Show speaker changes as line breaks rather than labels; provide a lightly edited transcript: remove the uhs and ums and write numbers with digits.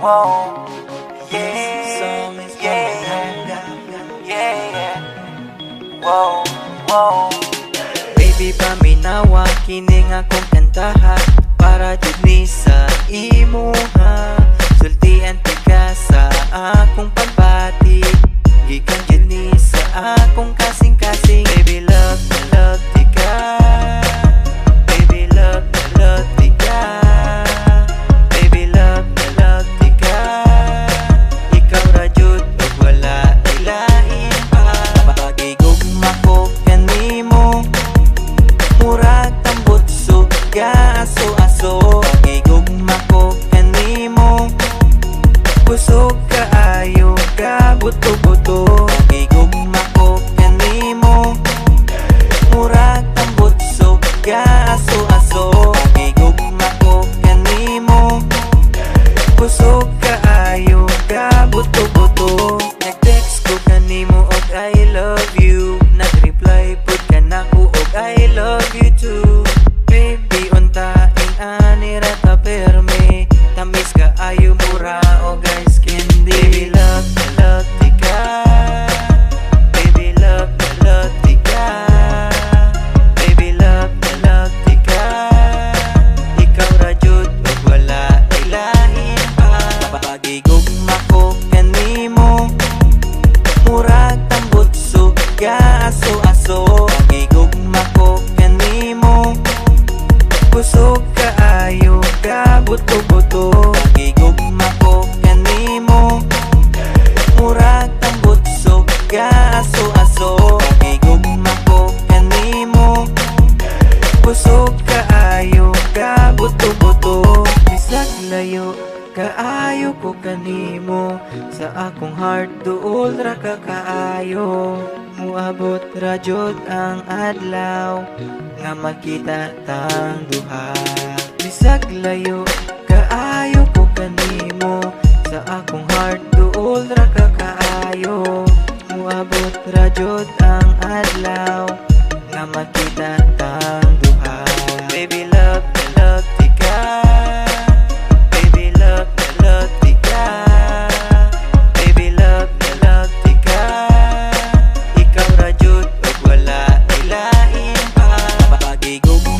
Whoa, yeah, yeah, yeah. Whoa, whoa. Baby, paminawa kining akong kantaha para jud ni sa imuha. Sultian ti ka sa akong pagbati, gikan jud ni sa akong kasing-kasing. Baby, love ti ka. Baby, love ti ka. Baby, love ti ka. Ikaw ra jud ug wala ilain pa. Pagigugma ko kanimo, murag tambot suga aso-aso. Pagigugma ko kanimo, kusog kaayo ka buto-buto. Pagigugma ko kanimo, murag tambot suga aso-aso. Pagigugma ko kanimo, kusog kaayo ka buto-buto. Nag-text ko kanimo og I love you, nag-reply pud ka nako og I love you too. Baby, untaing ani ra ta perme, tamis ka ayo mura o guys candy. Baby, love ti ka. Baby, love ti ka. Baby, love ti ka. Ikaw ra jud ug wala ilahin pa. Pagigugma ko kanimo, murag tambot suga aso-aso. Pagigugma ko kanimo, kusog kaayo ka buto-buto. Pagigugma ko kanimo, murag tambot suga aso-aso. Pagigugma ko kanimo, kusog kaayo ka buto-buto. Bisag layo kaayo ko kanimo, sa akong heart duol ra ka kaayo. Muabot ra jud ang adlaw nga makita tang duha. Bisag layo kaayo ko kanimo, sa akong heart duol ra ka kaayo. Muabot ra jud ang adlaw nga makita tang duha. Baby, love ti ka. Baby, love ti ka. Baby, love ti ka. Ikaw ra jud ug wala ilain pa. Pagigugma